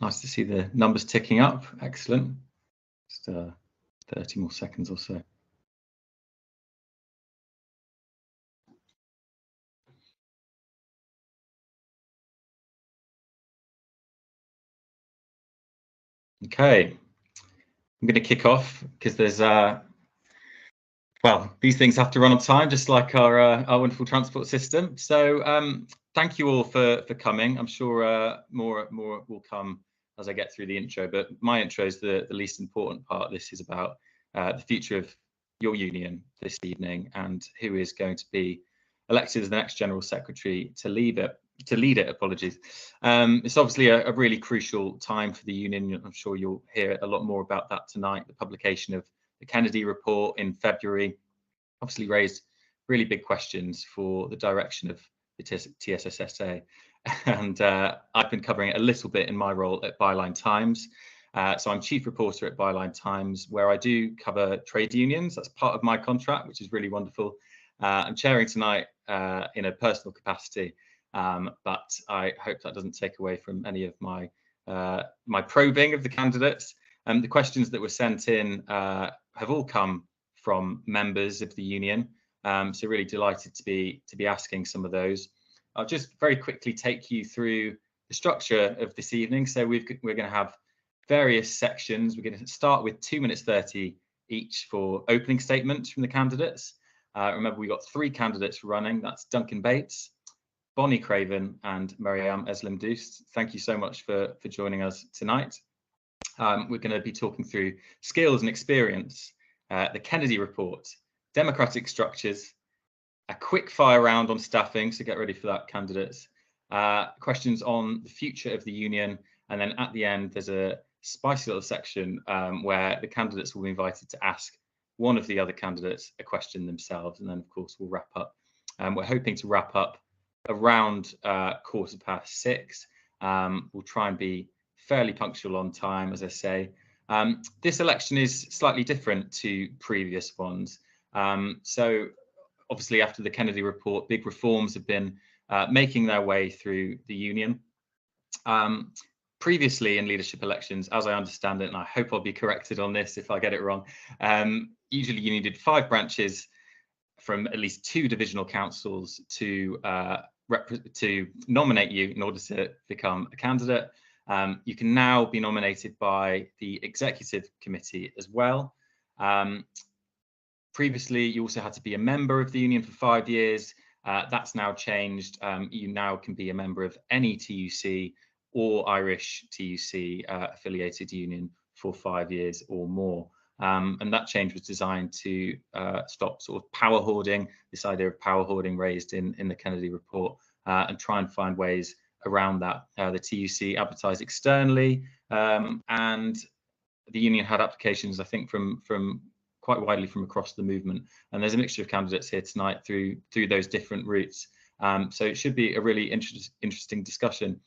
Nice to see the numbers ticking up. Excellent. Just 30 more seconds or so. Okay, I'm going to kick off because there's well, these things have to run on time, just like our wonderful transport system. So thank you all for coming. I'm sure more will come as I get through the intro, but my intro is the least important part. This is about the future of your union this evening and who is going to be elected as the next General Secretary to lead it. Apologies. It's obviously a really crucial time for the union. I'm sure you'll hear a lot more about that tonight. The publication of the Kennedy report in February obviously raised really big questions for the direction of the TSSA. And I've been covering it a little bit in my role at Byline Times. So I'm chief reporter at Byline Times, where I do cover trade unions. That's part of my contract, which is really wonderful. I'm chairing tonight in a personal capacity, but I hope that doesn't take away from any of my my probing of the candidates. The questions that were sent in have all come from members of the union, so really delighted to be asking some of those. I'll just very quickly take you through the structure of this evening. So we're going to have various sections. We're going to start with 2 minutes 30 each for opening statements from the candidates. Remember, we've got 3 candidates running. That's Duncan Bates, Bonnie Craven, and Mariam Eslam-Doost. Thank you so much for joining us tonight. We're going to be talking through skills and experience, the Kennedy report, democratic structures, a quick fire round on staffing, so get ready for that, candidates, questions on the future of the union, and then at the end there's a spicy little section where the candidates will be invited to ask one of the other candidates a question themselves, and then of course we'll wrap up. We're hoping to wrap up around 6:15. We'll try and be fairly punctual on time, as I say. This election is slightly different to previous ones. So obviously after the Kennedy report, big reforms have been making their way through the union. Previously in leadership elections, as I understand it, and I hope I'll be corrected on this if I get it wrong, usually you needed 5 branches from at least 2 divisional councils to nominate you in order to become a candidate. You can now be nominated by the executive committee as well. Previously, you also had to be a member of the union for 5 years. That's now changed. You now can be a member of any TUC or Irish TUC affiliated union for 5 years or more. And that change was designed to stop sort of power hoarding, this idea of power hoarding raised in the Kennedy report, and try and find ways around that. The TUC advertised externally, and the union had applications, I think, from quite widely from across the movement. And there's a mixture of candidates here tonight through those different routes. So it should be a really interesting discussion.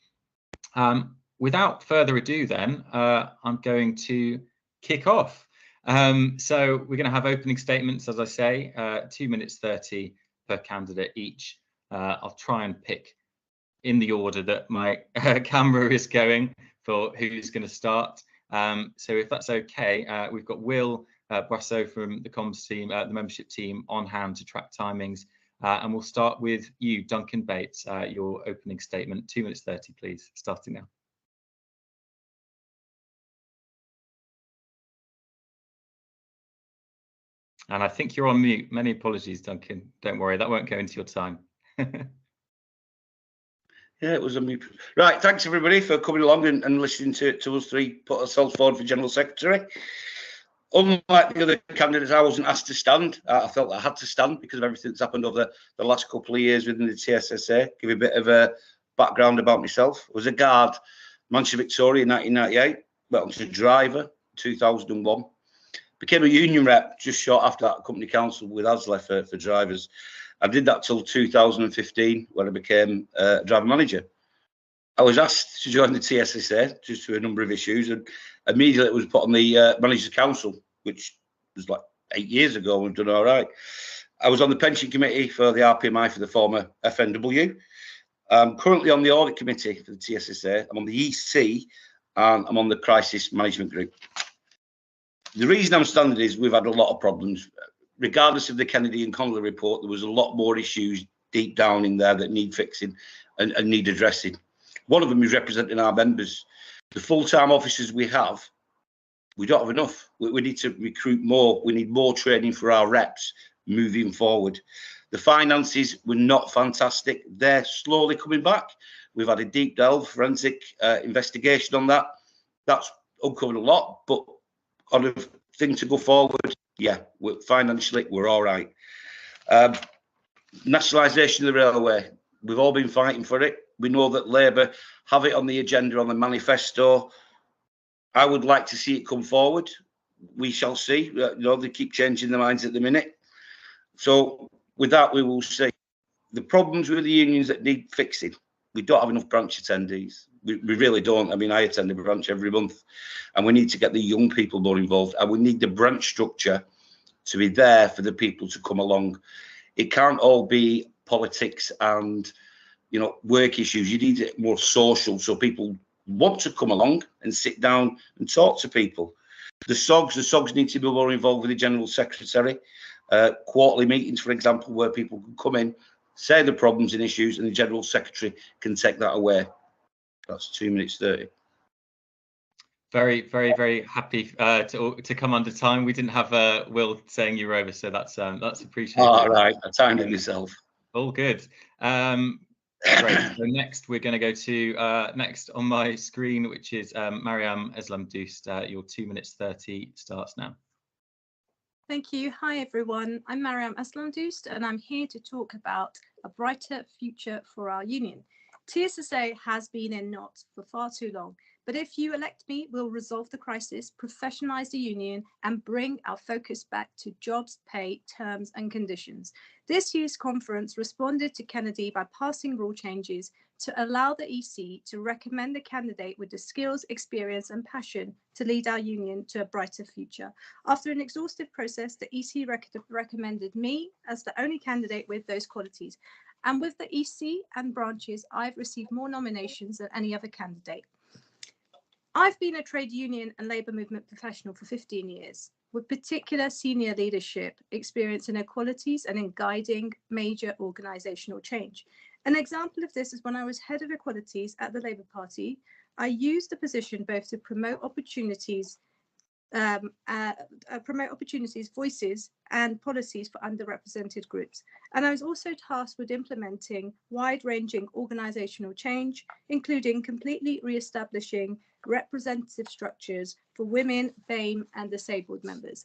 Without further ado, then, I'm going to kick off. So we're going to have opening statements, as I say, 2 minutes 30 per candidate each. I'll try and pick in the order that my camera is going for who's going to start. So if that's okay, we've got Will Brasseau from the comms team, the membership team, on hand to track timings. And we'll start with you, Duncan Bates, your opening statement, 2 minutes 30, please, starting now. And I think you're on mute. Many apologies, Duncan. Don't worry, that won't go into your time. Yeah, it was a mute. Right, thanks everybody for coming along and listening to us 3 put ourselves forward for General Secretary. Unlike the other candidates, I wasn't asked to stand. I felt I had to stand because of everything that's happened over the last couple of years within the TSSA. Give you a bit of a background about myself. I was a guard, Manchester Victoria in 1998. Went on to driver 2001. Became a union rep just short after that, company council with ASLE for drivers. I did that till 2015 when I became driver manager. I was asked to join the TSSA just for a number of issues, and immediately it was put on the Managers Council, which was like 8 years ago. We've done all right. I was on the pension committee for the RPMI for the former FNW. I'm currently on the audit committee for the TSSA. I'm on the EC, and I'm on the crisis management group. The reason I'm standing is we've had a lot of problems. Regardless of the Kennedy and Connolly report, there was a lot more issues deep down in there that need fixing and need addressing. One of them is representing our members. The full-time officers we have, we don't have enough. We need to recruit more. We need more training for our reps moving forward. The finances were not fantastic. They're slowly coming back. We've had a deep delve, forensic investigation on that. That's uncovered a lot, but on a thing to go forward, yeah, financially, we're all right. Nationalisation of the railway, we've all been fighting for it. We know that Labour have it on the agenda, on the manifesto. I would like to see it come forward. We shall see. You know, they keep changing their minds at the minute. So with that, we will see. The problems with the unions that need fixing, we don't have enough branch attendees. We really don't. I mean, I attend a branch every month, and we need to get the young people more involved, and we need the branch structure to be there for the people to come along. It can't all be politics and, you know, work issues. You need it more social, so people want to come along and sit down and talk to people. The SOGs need to be more involved with the General Secretary. Quarterly meetings, for example, where people can come in, say the problems and issues, and the General Secretary can take that away. That's 2 minutes 30. Very, very, very happy to come under time. We didn't have Will saying you were over, so that's appreciated. All right, I timed it myself. All good. Great. So next, we're going to go to next on my screen, which is Mariam Eslam-Doost. Your 2 minutes 30 starts now. Thank you. Hi, everyone. I'm Mariam Eslam-Doost, and I'm here to talk about a brighter future for our union. TSSA has been in knots for far too long, but if you elect me, we'll resolve the crisis, professionalise the union, and bring our focus back to jobs, pay, terms, and conditions. This year's conference responded to Kennedy by passing rule changes to allow the EC to recommend the candidate with the skills, experience, and passion to lead our union to a brighter future. After an exhaustive process, the EC recommended me as the only candidate with those qualities. And with the EC and branches, I've received more nominations than any other candidate. I've been a trade union and labour movement professional for 15 years, with particular senior leadership experience in equalities and in guiding major organisational change. An example of this is when I was head of equalities at the Labour Party. I used the position both to promote opportunities, voices, and policies for underrepresented groups. And I was also tasked with implementing wide-ranging organisational change, including completely re-establishing representative structures for women, BAME, and disabled members.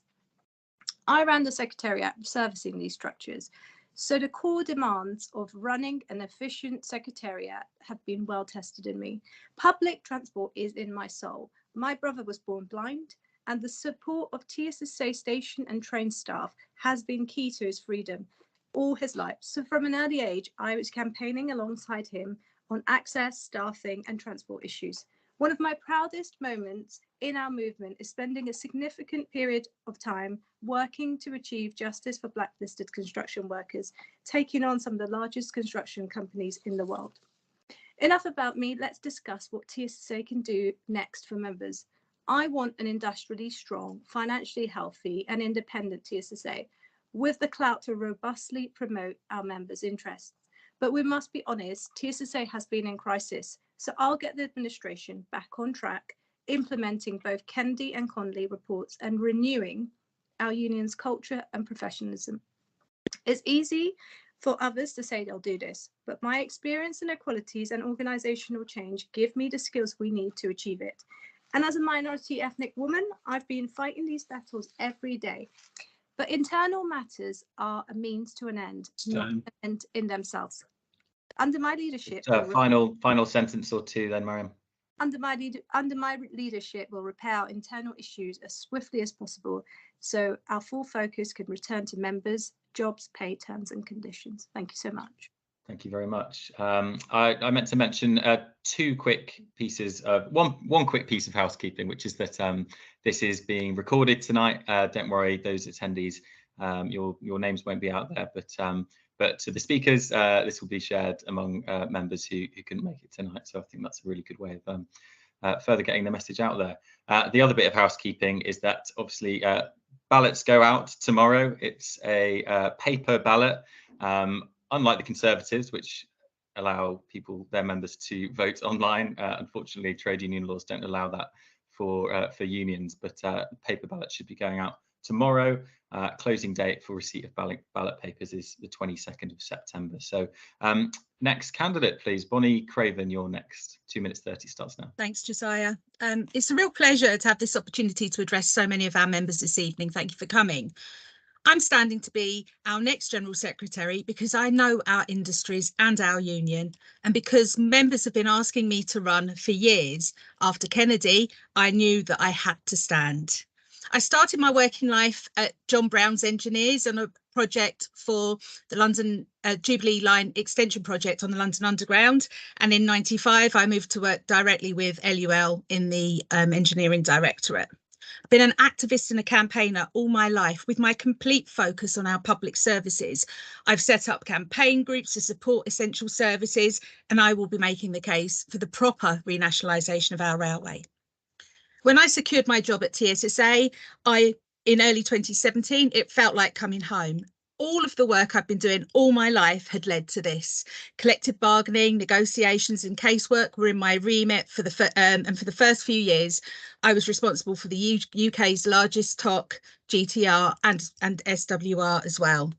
I ran the Secretariat servicing these structures. So the core demands of running an efficient Secretariat have been well tested in me. Public transport is in my soul. My brother was born blind, and the support of TSSA station and train staff has been key to his freedom all his life. So from an early age, I was campaigning alongside him on access, staffing, and transport issues. One of my proudest moments in our movement is spending a significant period of time working to achieve justice for blacklisted construction workers, taking on some of the largest construction companies in the world. Enough about me, let's discuss what TSSA can do next for members. I want an industrially strong, financially healthy, and independent TSSA with the clout to robustly promote our members' interests. But we must be honest, TSSA has been in crisis, so I'll get the administration back on track, implementing both Kennedy and Connolly reports and renewing our union's culture and professionalism. It's easy for others to say they'll do this, but my experience in equalities and organisational change give me the skills we need to achieve it. And as a minority ethnic woman, I've been fighting these battles every day. But internal matters are a means to an end, not an end in themselves. Under my leadership, final sentence or two, then, Mariam. Under my leadership, we'll repair our internal issues as swiftly as possible, so our full focus can return to members, jobs, pay, terms, and conditions. Thank you so much. Thank you very much. I meant to mention two quick pieces of one quick piece of housekeeping, which is that this is being recorded tonight. Don't worry, those attendees, your names won't be out there, but to the speakers, this will be shared among members who couldn't make it tonight. So I think that's a really good way of further getting the message out there. The other bit of housekeeping is that obviously ballots go out tomorrow. It's a paper ballot, unlike the Conservatives, which allow their members to vote online. Unfortunately, trade union laws don't allow that for unions, but paper ballots should be going out tomorrow. Closing date for receipt of ballot papers is the 22nd of September. So next candidate, please. Bonnie Craven, you're next. 2 minutes 30 starts now. Thanks, Josiah. It's a real pleasure to have this opportunity to address so many of our members this evening. Thank you for coming. I'm standing to be our next General Secretary because I know our industries and our union, and because members have been asking me to run for years. After Kennedy, I knew that I had to stand. I started my working life at John Brown's Engineers on a project for the London Jubilee Line extension project on the London Underground. And in '95, I moved to work directly with LUL in the engineering directorate. I've been an activist and a campaigner all my life with my complete focus on our public services. I've set up campaign groups to support essential services, and I will be making the case for the proper renationalisation of our railway. When I secured my job at TSSA, in early 2017, it felt like coming home. All of the work I've been doing all my life had led to this. Collective bargaining, negotiations and casework were in my remit and for the first few years, I was responsible for the UK's largest TOC, GTR and SWR as well.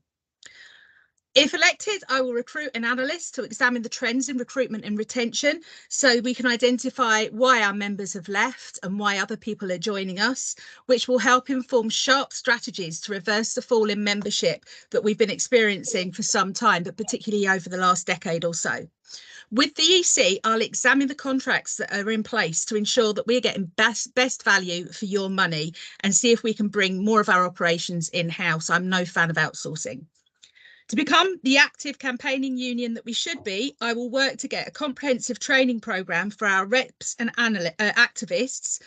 If elected, I will recruit an analyst to examine the trends in recruitment and retention so we can identify why our members have left and why other people are joining us, which will help inform sharp strategies to reverse the fall in membership that we've been experiencing for some time, but particularly over the last decade or so. With the EC, I'll examine the contracts that are in place to ensure that we're getting best value for your money and see if we can bring more of our operations in-house. I'm no fan of outsourcing. To become the active campaigning union that we should be, I will work to get a comprehensive training programme for our reps and activists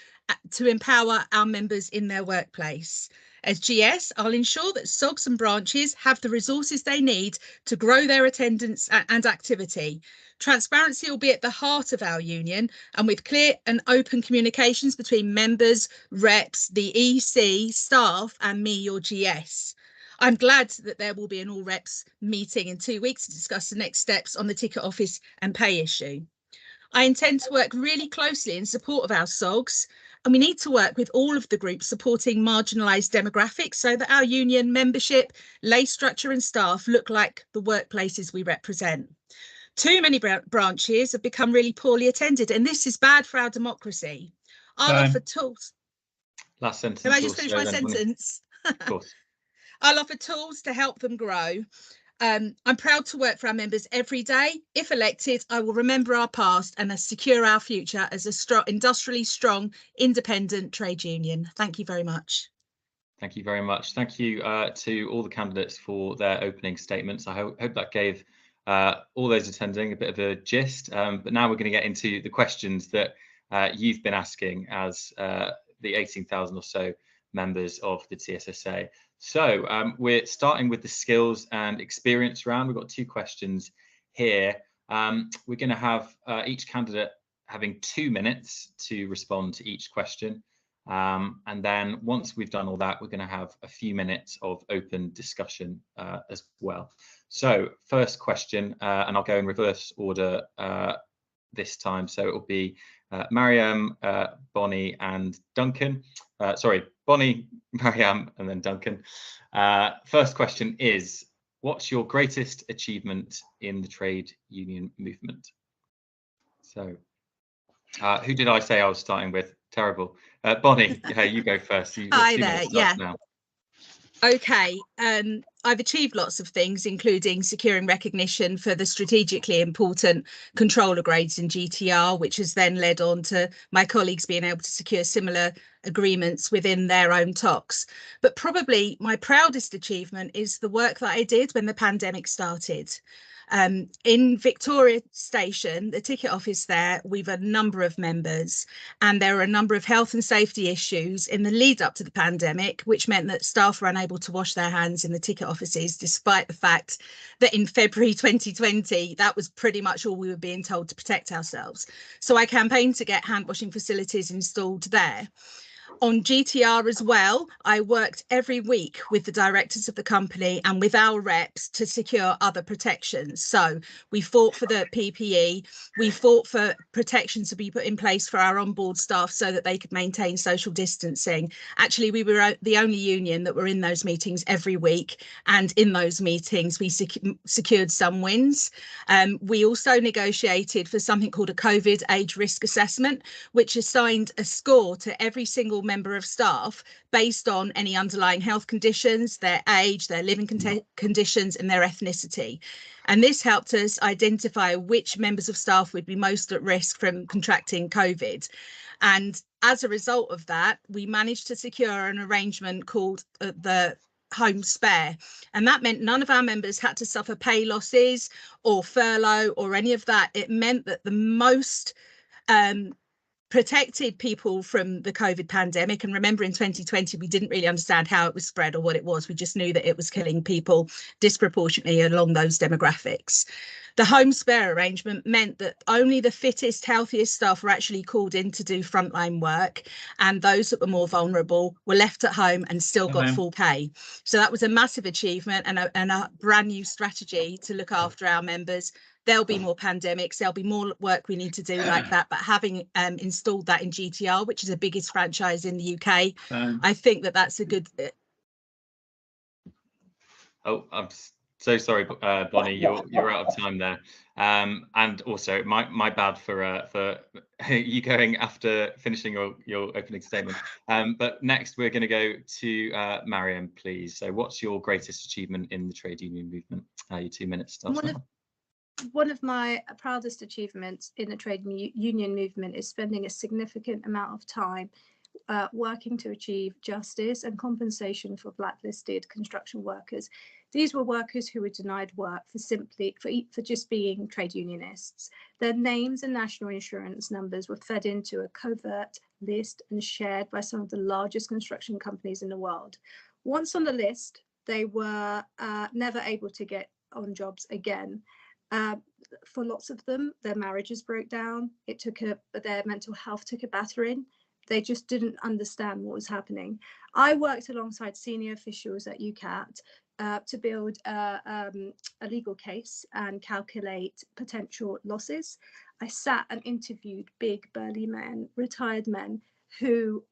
to empower our members in their workplace. As GS, I'll ensure that SOGs and branches have the resources they need to grow their attendance and activity. Transparency will be at the heart of our union, and with clear and open communications between members, reps, the EC, staff and me, your GS. I'm glad that there will be an all reps meeting in 2 weeks to discuss the next steps on the ticket office and pay issue. I intend to work really closely in support of our SOGs, and we need to work with all of the groups supporting marginalised demographics so that our union membership, lay structure and staff look like the workplaces we represent. Too many branches have become really poorly attended, and this is bad for our democracy. I'll offer tools. Last sentence. Can I just finish my sentence? Of course. I'll offer tools to help them grow. I'm proud to work for our members every day. If elected, I will remember our past and secure our future as a industrially strong, independent trade union. Thank you very much. Thank you very much. Thank you to all the candidates for their opening statements. I hope that gave all those attending a bit of a gist. But now we're going to get into the questions that you've been asking as the 18,000 or so members of the TSSA. So we're starting with the skills and experience round. We've got 2 questions here. We're going to have each candidate having 2 minutes to respond to each question. And then once we've done all that, we're going to have a few minutes of open discussion as well. So first question, and I'll go in reverse order this time. So it will be Mariam, Bonnie and Duncan. Sorry, Bonnie, Mariam and then Duncan. First question is, what's your greatest achievement in the trade union movement? So who did I say I was starting with? Terrible. Bonnie, hey, you go first. Hi there, yeah. Now. Okay, I've achieved lots of things, including securing recognition for the strategically important controller grades in GTR, which has then led on to my colleagues being able to secure similar agreements within their own TOCs. But probably my proudest achievement is the work that I did when the pandemic started. In Victoria Station, the ticket office there, we've a number of members, and there are a number of health and safety issues in the lead up to the pandemic, which meant that staff were unable to wash their hands in the ticket offices, despite the fact that in February 2020, that was pretty much all we were being told to protect ourselves. So I campaigned to get hand washing facilities installed there. On GTR as well, I worked every week with the directors of the company and with our reps to secure other protections. So we fought for the PPE, we fought for protections to be put in place for our onboard staff so that they could maintain social distancing. Actually, we were the only union that were in those meetings every week. And in those meetings, we secured some wins. We also negotiated for something called a COVID age risk assessment, which assigned a score to every single member of staff based on any underlying health conditions, their age, their living conditions and their ethnicity. And this helped us identify which members of staff would be most at risk from contracting COVID. And as a result of that, we managed to secure an arrangement called the home spare, and that meant none of our members had to suffer pay losses or furlough or any of that. It meant that the most protected people from the COVID pandemic, and remember in 2020 we didn't really understand how it was spread or what it was, we just knew that it was killing people disproportionately along those demographics. The home spare arrangement meant that only the fittest, healthiest staff were actually called in to do frontline work, and those that were more vulnerable were left at home and still got full pay. So that was a massive achievement and a brand new strategy to look after our members. There'll be more pandemics, there'll be more work we need to do like that, but having installed that in GTR, which is the biggest franchise in the UK, I think that that's a good... Oh, I'm so sorry, Bonnie, you're out of time there. And also my bad for you going after finishing your opening statement. But next we're going to go to Mariam, please. So what's your greatest achievement in the trade union movement? Your 2 minutes starts now. One of my proudest achievements in the trade union movement is spending a significant amount of time working to achieve justice and compensation for blacklisted construction workers. These were workers who were denied work for just being trade unionists. Their names and national insurance numbers were fed into a covert list and shared by some of the largest construction companies in the world. Once on the list, they were never able to get on jobs again. For lots of them, their marriages broke down. Their mental health took a battering. They just didn't understand what was happening. I worked alongside senior officials at UCAT to build a legal case and calculate potential losses. I sat and interviewed big burly men, retired men, who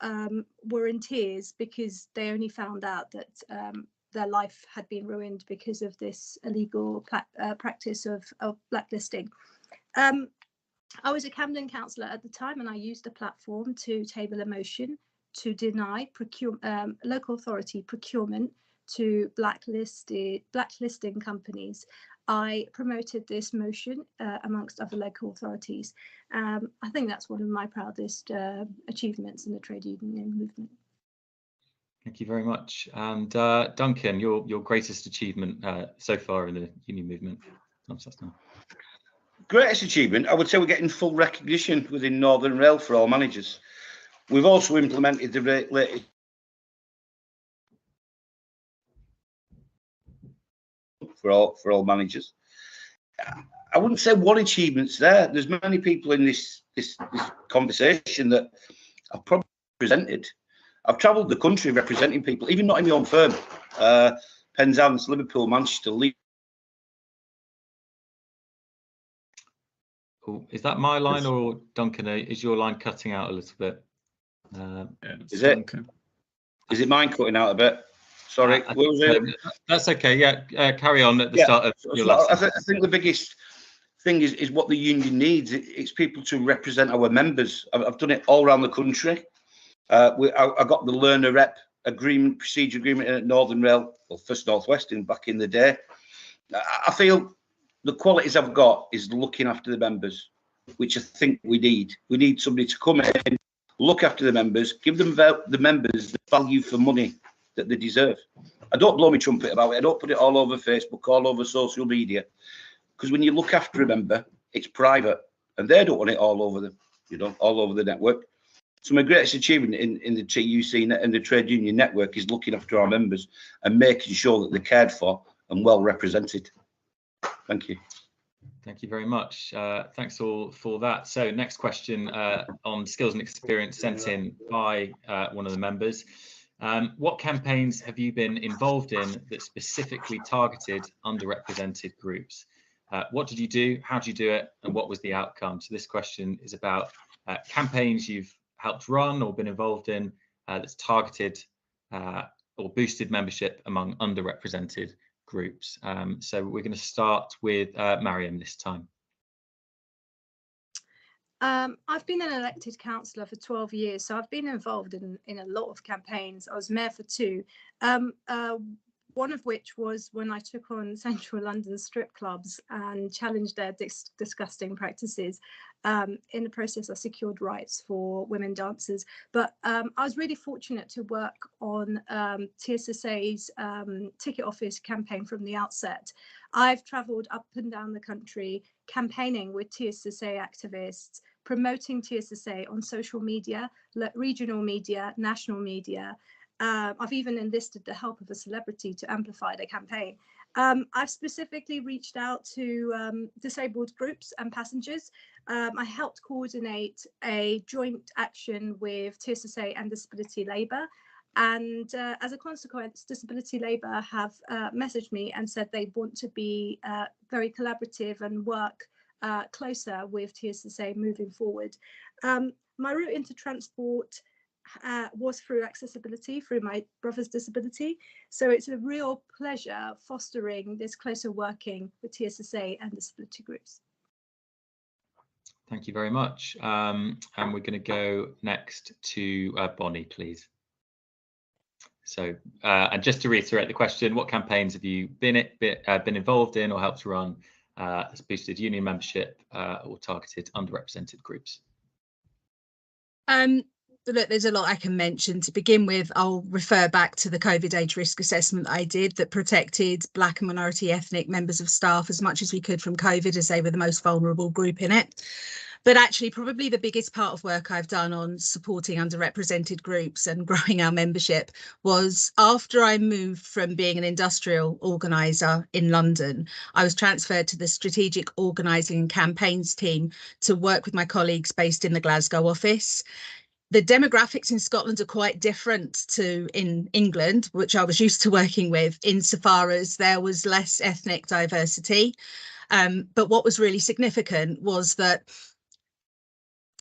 were in tears because they only found out that their life had been ruined because of this illegal practice of blacklisting. I was a Camden councillor at the time, and I used the platform to table a motion to deny local authority procurement to blacklisting companies. I promoted this motion amongst other local authorities. I think that's one of my proudest achievements in the trade union movement. Thank you very much. And Duncan, your greatest achievement so far in the union movement? Greatest achievement, I would say we're getting full recognition within Northern Rail for all managers. We've also implemented the latest for all managers. I wouldn't say one achievement's there. There's many people in this conversation that I've probably presented. I've travelled the country representing people, even not in my own firm. Penzance, Liverpool, Manchester, Leeds. Oh, is that my line or Duncan? Is your line cutting out a little bit? Is it mine cutting out a bit? Sorry. What was it? That's okay. Yeah, carry on at the start of your last. I think the biggest thing is what the union needs. It's people to represent our members. I've done it all around the country. I got the learner rep agreement, procedure agreement at Northern Rail, well, First North Western back in the day. I feel the qualities I've got is looking after the members, which I think we need. We need somebody to come in, look after the members, give them the members the value for money that they deserve. I don't blow my trumpet about it. I don't put it all over Facebook, all over social media, because when you look after a member, it's private, and they don't want it all over them, all over the network. So my greatest achievement in the TUC and the trade union network is looking after our members and making sure that they're cared for and well represented. Thank you. Thank you very much. Thanks all for that. So next question on skills and experience sent in by one of the members. What campaigns have you been involved in that specifically targeted underrepresented groups? What did you do? How did you do it? And what was the outcome? So this question is about campaigns you've helped run or been involved in that's targeted or boosted membership among underrepresented groups. So we're going to start with Mariam this time. I've been an elected councillor for 12 years, so I've been involved in a lot of campaigns. I was mayor for 2. One of which was when I took on Central London strip clubs and challenged their disgusting practices. In the process, I secured rights for women dancers. But I was really fortunate to work on TSSA's ticket office campaign from the outset. I've travelled up and down the country campaigning with TSSA activists, promoting TSSA on social media, regional media, national media. I've even enlisted the help of a celebrity to amplify the campaign. I've specifically reached out to disabled groups and passengers. I helped coordinate a joint action with TSSA and Disability Labour. And as a consequence, Disability Labour have messaged me and said they want to be very collaborative and work closer with TSSA moving forward. My route into transport was through accessibility, through my brother's disability. So it's a real pleasure fostering this closer working with TSSA and disability groups. Thank you very much. And we're going to go next to Bonnie, please. So, and just to reiterate the question, what campaigns have you been involved in or helped run that's boosted union membership or targeted underrepresented groups? Look, there's a lot I can mention. To begin with, I'll refer back to the COVID age risk assessment I did that protected Black and minority ethnic members of staff as much as we could from COVID, as they were the most vulnerable group in it. But actually, probably the biggest part of work I've done on supporting underrepresented groups and growing our membership was after I moved from being an industrial organiser in London, I was transferred to the strategic organising and campaigns team to work with my colleagues based in the Glasgow office. The demographics in Scotland are quite different to in England, which I was used to working with, insofar as there was less ethnic diversity. But what was really significant was that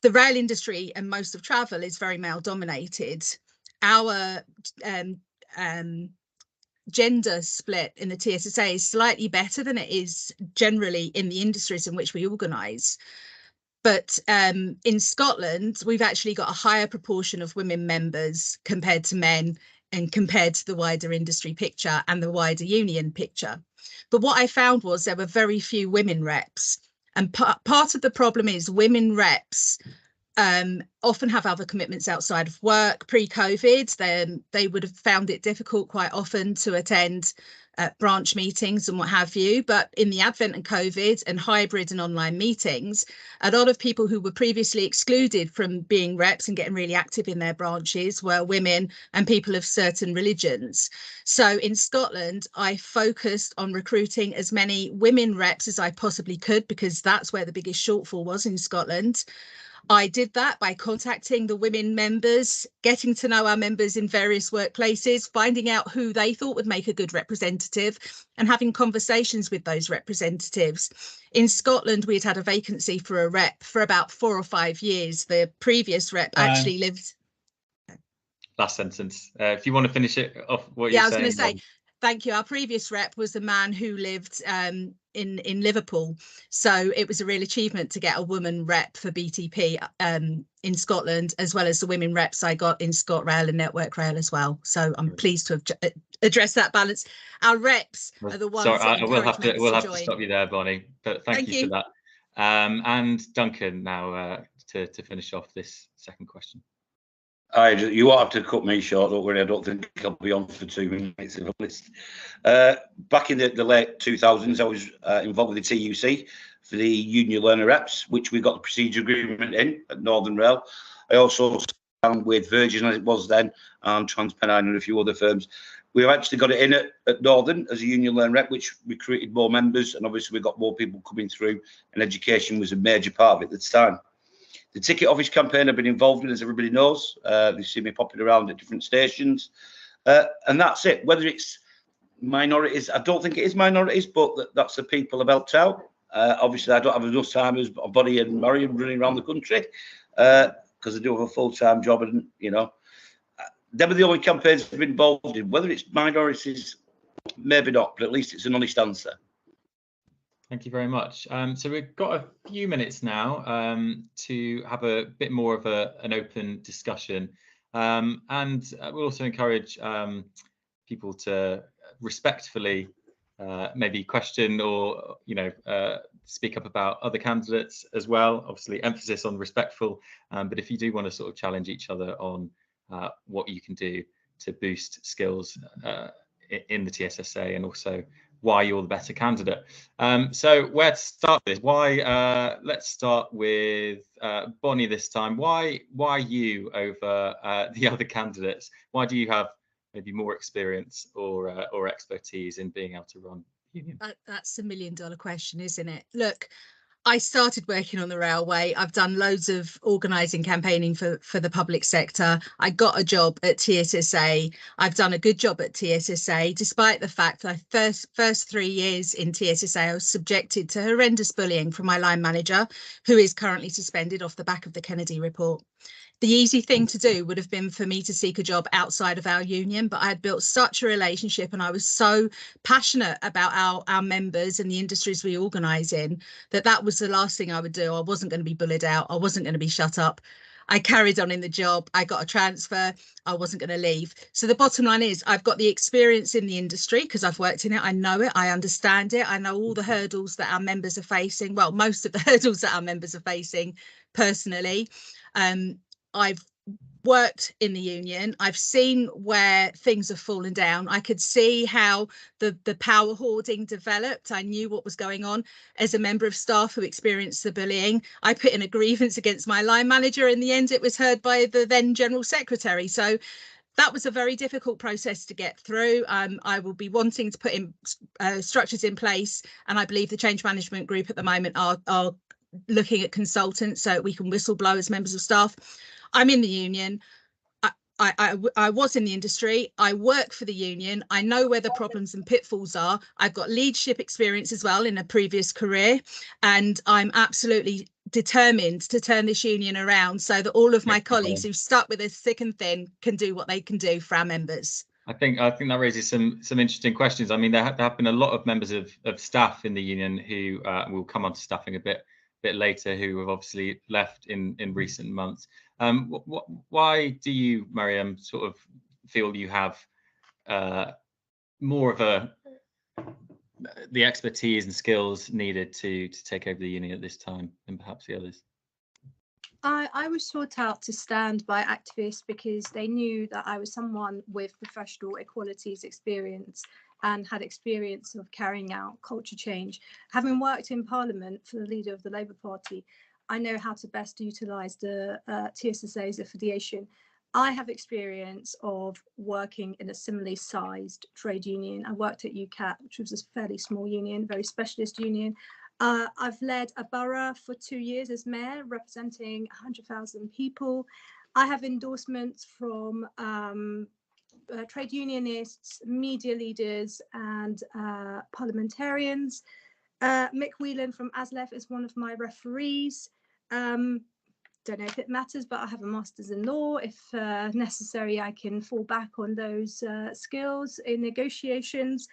the rail industry and most of travel is very male dominated. Our gender split in the TSSA is slightly better than it is generally in the industries in which we organise. But in Scotland, we've actually got a higher proportion of women members compared to men and compared to the wider industry picture and the wider union picture. But what I found was there were very few women reps. And part of the problem is women reps often have other commitments outside of work. Pre-COVID, then they would have found it difficult quite often to attend branch meetings and what have you. But in the advent of COVID and hybrid and online meetings, a lot of people who were previously excluded from being reps and getting really active in their branches were women and people of certain religions. So in Scotland, I focused on recruiting as many women reps as I possibly could, because that's where the biggest shortfall was in Scotland. I did that by contacting the women members, getting to know our members in various workplaces, finding out who they thought would make a good representative and having conversations with those representatives. In Scotland, we'd had a vacancy for a rep for about 4 or 5 years. The previous rep actually lived. Last sentence. If you want to finish it off, what you're saying. Yeah, I was going to say, thank you. Our previous rep was a man who lived in Liverpool. So it was a real achievement to get a woman rep for BTP in Scotland, as well as the women reps I got in ScotRail and Network Rail as well. So I'm pleased to have addressed that balance. Our reps are the ones. Sorry, I will have to stop you there, Bonnie. But thank you for that. And Duncan, now to finish off this second question. You won't have to cut me short, don't worry. I don't think I'll be on for 2 minutes if I'm honest. Back in the late 2000s, I was involved with the TUC for the Union Learner Reps, which we got the procedure agreement in at Northern Rail. I also with Virgin as it was then, and TransPennine and a few other firms. We've actually got it in at Northern as a union learn rep, which recruited more members, and obviously we got more people coming through, and education was a major part of it at the time. The ticket office campaign I've been involved in, as everybody knows. They see me popping around at different stations, and that's it. Whether it's minorities, I don't think it is minorities, but that's the people I've helped out. Obviously, I don't have enough time as Bonnie and Marion running around the country because I do have a full-time job, and them are the only campaigns I've been involved in. Whether it's minorities, maybe not, but at least it's an honest answer. Thank you very much. So we've got a few minutes now to have a bit more of an open discussion, and we'll also encourage people to respectfully maybe question or speak up about other candidates as well. Obviously, emphasis on respectful, but if you do want to sort of challenge each other on what you can do to boost skills in the TSSA, and also why you're the better candidate. So where to start this? Why? Let's start with Bonnie this time. Why you over the other candidates? Why do you have maybe more experience or expertise in being able to run a union? That's $1 million question, isn't it? Look, I started working on the railway. I've done loads of organising campaigning for the public sector. I got a job at TSSA. I've done a good job at TSSA, despite the fact that first 3 years in TSSA, I was subjected to horrendous bullying from my line manager, who is currently suspended off the back of the Kennedy report. The easy thing to do would have been for me to seek a job outside of our union, but I had built such a relationship and I was so passionate about our members and the industries we organise in that was the last thing I would do. I wasn't going to be bullied out. I wasn't going to be shut up. I carried on in the job. I got a transfer. I wasn't going to leave. So the bottom line is I've got the experience in the industry because I've worked in it. I know it. I understand it. I know all the hurdles that our members are facing. Well, most of the hurdles that our members are facing personally. I've worked in the union. I've seen where things have fallen down. I could see how the power hoarding developed. I knew what was going on. As a member of staff who experienced the bullying, I put in a grievance against my line manager. In the end, it was heard by the then General Secretary. So that was a very difficult process to get through. I will be wanting to put in structures in place, and I believe the change management group at the moment are looking at consultants so we can whistleblow as members of staff. I'm in the union. I was in the industry. I work for the union. I know where the problems and pitfalls are. I've got leadership experience as well in a previous career, and I'm absolutely determined to turn this union around so that all of my colleagues who've stuck with us thick and thin can do what they can do for our members. I think that raises some interesting questions. I mean, there have been a lot of members of staff in the union who will come on to staffing a bit later, who have obviously left in recent months. Why do you, Mariam, sort of feel you have more of the expertise and skills needed to take over the union at this time than perhaps the others? I was sought out to stand by activists because they knew that I was someone with professional equalities experience and had experience of carrying out culture change. Having worked in Parliament for the leader of the Labour Party, I know how to best utilise the TSSA as affiliation. I have experience of working in a similarly sized trade union. I worked at UCAT, which was a fairly small union, very specialist union. I've led a borough for 2 years as mayor, representing 100,000 people. I have endorsements from trade unionists, media leaders, and parliamentarians. Mick Whelan from ASLEF is one of my referees. Don't know if it matters, but I have a master's in law. If necessary, I can fall back on those skills in negotiations.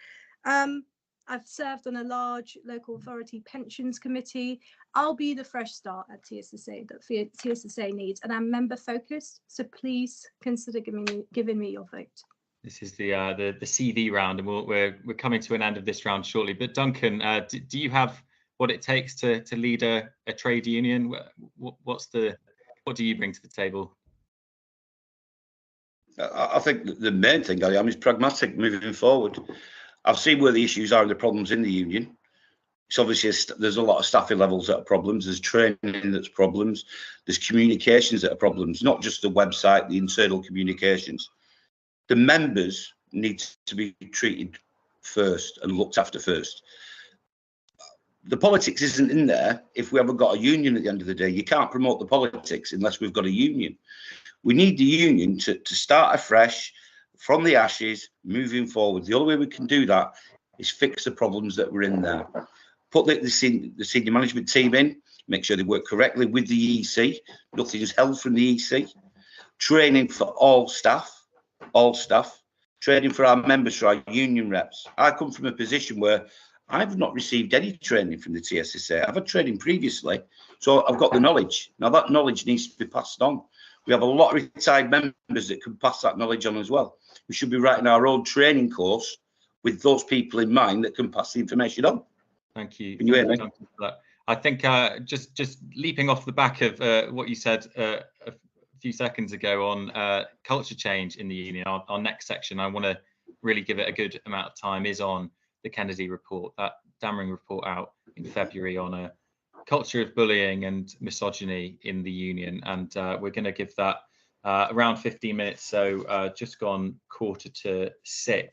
I've served on a large local authority pensions committee. I'll be the fresh start at TSSA that TSSA needs, and I'm member focused. So please consider giving me your vote. This is the CV round, and we're coming to an end of this round shortly. But Duncan, do you have what it takes to lead a trade union? What do you bring to the table? I think the main thing I am is pragmatic moving forward. I've seen where the issues are and the problems in the union. It's obviously there's a lot of staffing levels that are problems. There's training that's problems. There's communications that are problems. Not just the website, the internal communications. The members need to be treated first and looked after first. The politics isn't in there if we haven't got a union at the end of the day. You can't promote the politics unless we've got a union. We need the union to start afresh from the ashes, moving forward. The only way we can do that is fix the problems that were in there. Put the senior management team in, make sure they work correctly with the EC. Nothing's held from the EC. Training for all staff, training for our members, for our union reps. I come from a position where I've not received any training from the TSSA. I've had training previously, so I've got the knowledge. Now that knowledge needs to be passed on. We have a lot of retired members that can pass that knowledge on as well. We should be writing our own training course with those people in mind that can pass the information on. Thank you. Can you hear me? I think just leaping off the back of what you said a few seconds ago on culture change in the union, our next section, I want to really give it a good amount of time, is on the Kennedy report, that damning report out in February on a culture of bullying and misogyny in the union. And we're going to give that around 15 minutes, so just gone 5:45.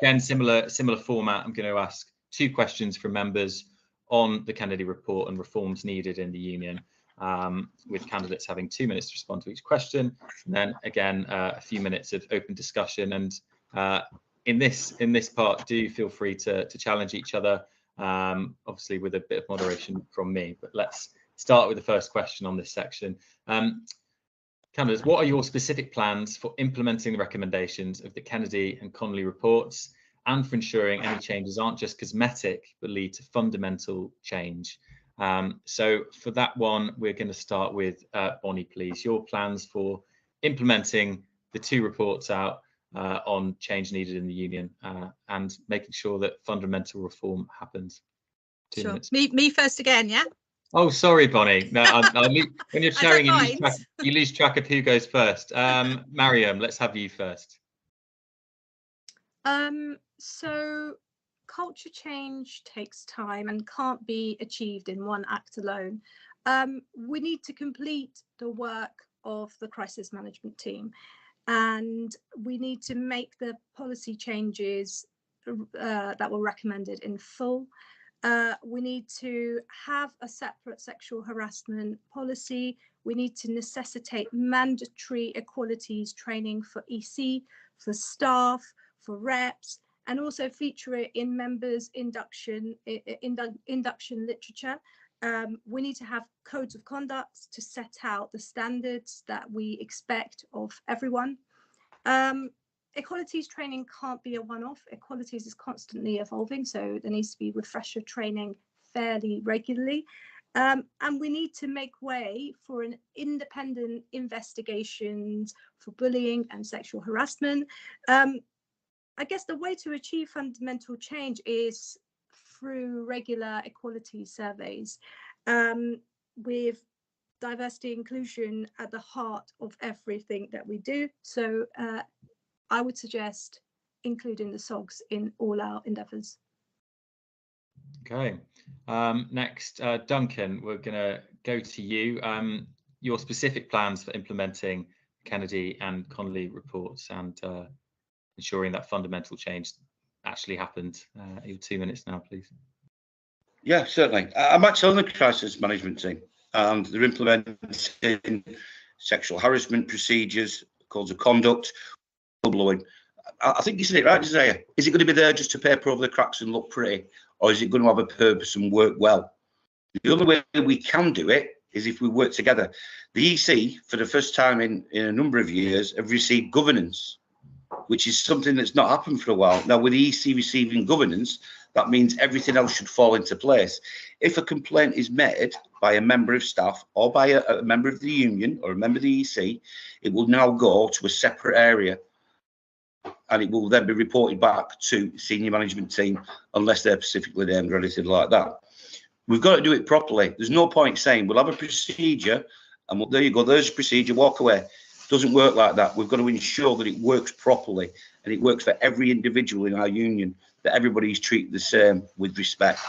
Again, similar format. I'm going to ask 2 questions from members on the Kennedy report and reforms needed in the union, with candidates having 2 minutes to respond to each question, and then again a few minutes of open discussion. And in this part, do feel free to challenge each other, obviously with a bit of moderation from me. But let's start with the first question on this section. Candidates, what are your specific plans for implementing the recommendations of the Kennedy and Connolly reports, and for ensuring any changes aren't just cosmetic but lead to fundamental change? So for that one, we're going to start with Bonnie, please. Your plans for implementing the 2 reports out on change needed in the union and making sure that fundamental reform happens. 2 minutes. Me first again, yeah? Oh, sorry, Bonnie. No, when you're sharing, you lose track of who goes first. Mariam, let's have you first. So culture change takes time and can't be achieved in one act alone. We need to complete the work of the crisis management team, and we need to make the policy changes that were recommended in full. We need to have a separate sexual harassment policy. We need to necessitate mandatory equalities training for EC, for staff, for reps, and also feature it in members' induction literature. We need to have codes of conduct to set out the standards that we expect of everyone. Equalities training can't be a one-off. Equalities is constantly evolving, so there needs to be refresher training fairly regularly. And we need to make way for an independent investigations for bullying and sexual harassment. I guess the way to achieve fundamental change is through regular equality surveys, with diversity inclusion at the heart of everything that we do. So I would suggest including the SOGs in all our endeavours. Okay. Next, Duncan, we're going to go to you. Your specific plans for implementing Kennedy and Connolly reports and ensuring that fundamental change actually happened. Your 2 minutes now, please. Yeah, certainly. I'm actually on the crisis management team, and they're implementing sexual harassment procedures, codes of conduct, blowing. I think you said it right, Isaiah. Is it going to be there just to paper over the cracks and look pretty, or is it going to have a purpose and work well? The only way we can do it is if we work together. The EC, for the first time in a number of years, have received governance, which is something that's not happened for a while. Now, with the EC receiving governance, that means everything else should fall into place. If a complaint is made by a member of staff or by a member of the union or a member of the EC, it will now go to a separate area, and it will then be reported back to senior management team unless they're specifically named or anything like that. We've got to do it properly. There's no point saying we'll have a procedure and there you go, there's a procedure, walk away. It doesn't work like that. We've got to ensure that it works properly and it works for every individual in our union. that everybody's treated the same with respect.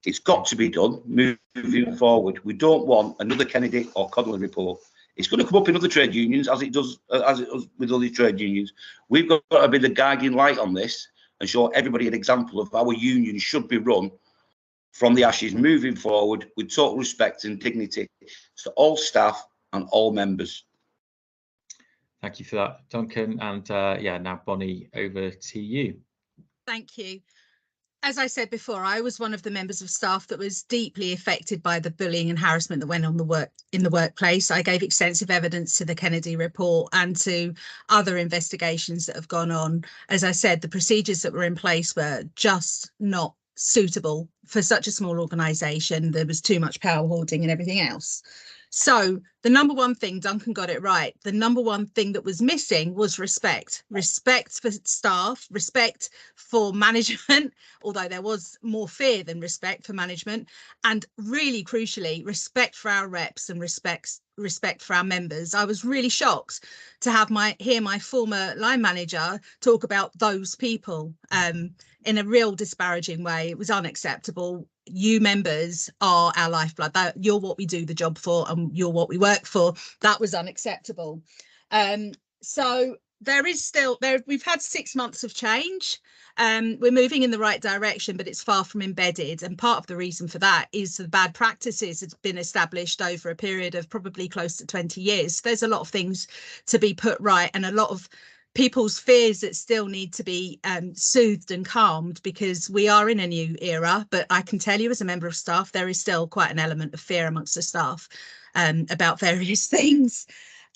It's got to be done moving forward. We don't want another Kennedy or Connolly report. It's going to come up in other trade unions as it does with other trade unions. We've got to be the guiding light on this and show everybody an example of how a union should be run from the ashes moving forward with total respect and dignity to all staff and all members. Thank you for that, Duncan. And yeah, now Bonnie, over to you. Thank you. As I said before, I was one of the members of staff that was deeply affected by the bullying and harassment that went on in the workplace. I gave extensive evidence to the Kennedy report and to other investigations that have gone on. As I said, the procedures that were in place were just not suitable for such a small organisation. There was too much power hoarding and everything else. So the number one thing, Duncan got it right, the number one thing that was missing was respect. Respect for staff, respect for management, although there was more fear than respect for management, and really crucially, respect for our reps and respect for our members. I was really shocked to hear my former line manager talk about those people in a real disparaging way. It was unacceptable. You members are our lifeblood. You're what we do the job for, and you're what we work for. That was unacceptable. So there is still we've had 6 months of change. We're moving in the right direction, but it's far from embedded. And part of the reason for that is the bad practices that's been established over a period of probably close to 20 years. There's a lot of things to be put right, and a lot of people's fears that still need to be soothed and calmed, because we are in a new era. But I can tell you, as a member of staff, there is still quite an element of fear amongst the staff about various things.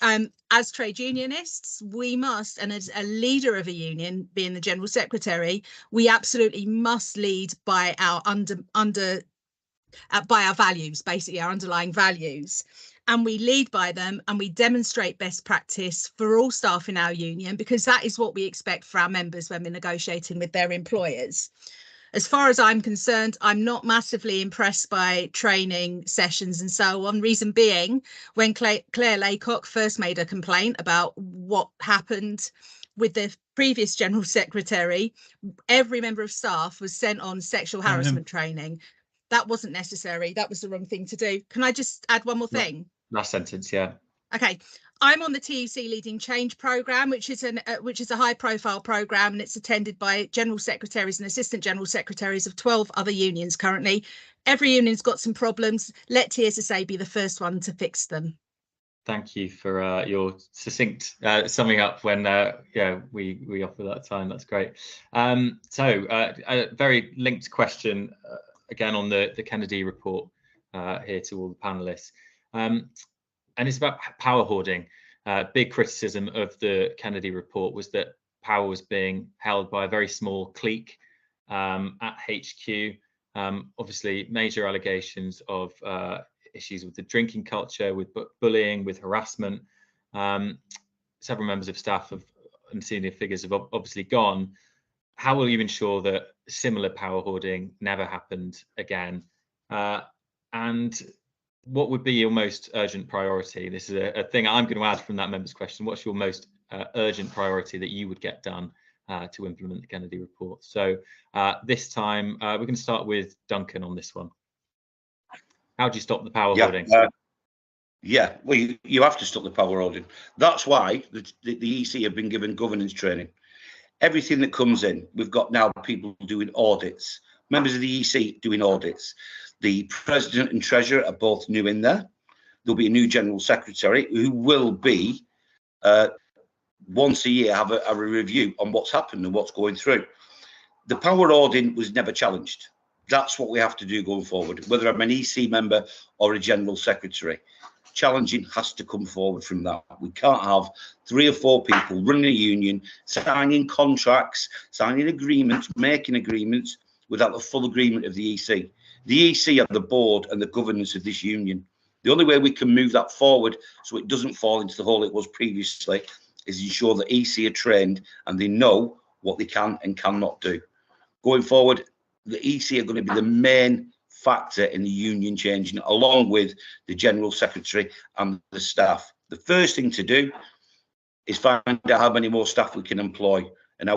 As trade unionists, we must, and as a leader of a union, being the General Secretary, we absolutely must lead by our by our values, basically our underlying values. And we lead by them, and we demonstrate best practice for all staff in our union, because that is what we expect for our members when we're negotiating with their employers. As far as I'm concerned, I'm not massively impressed by training sessions and so on. Reason being, when Claire Laycock first made a complaint about what happened with the previous General Secretary, every member of staff was sent on sexual harassment training. That wasn't necessary. That was the wrong thing to do. Can I just add one more thing? Last sentence, yeah. Okay, I'm on the TUC Leading Change programme, which is a high-profile programme, and it's attended by general secretaries and assistant general secretaries of 12 other unions currently. Every union's got some problems. Let TSSA be the first one to fix them. Thank you for your succinct summing up when yeah, we offer that time. That's great. So a very linked question again on the Kennedy report here to all the panelists. And it's about power hoarding. Big criticism of the Kennedy report was that power was being held by a very small clique at HQ. Obviously, major allegations of issues with the drinking culture, with bullying, with harassment. Several members of staff and senior figures have obviously gone. How will you ensure that similar power hoarding never happened again? And what would be your most urgent priority? This is a thing I'm going to add from that member's question. What's your most urgent priority that you would get done to implement the Kennedy report? So this time we're going to start with Duncan on this one. How do you stop the power hoarding? Yeah, well, you have to stop the power hoarding. That's why the EC have been given governance training. Everything that comes in, we've got now people doing audits, members of the EC doing audits. The president and treasurer are both new in there. There'll be a new general secretary who will be once a year have a review on what's happened and what's going through. The power hoarding was never challenged. That's what we have to do going forward, whether I'm an EC member or a general secretary. Challenging has to come forward from that. We can't have 3 or 4 people running a union, signing contracts, signing agreements, making agreements without the full agreement of the EC. The EC are the board and the governance of this union. The only way we can move that forward so it doesn't fall into the hole it was previously is ensure that EC are trained and they know what they can and cannot do. Going forward, the EC are going to be the main factor in the union changing, along with the general secretary and the staff. The first thing to do is find out how many more staff we can employ.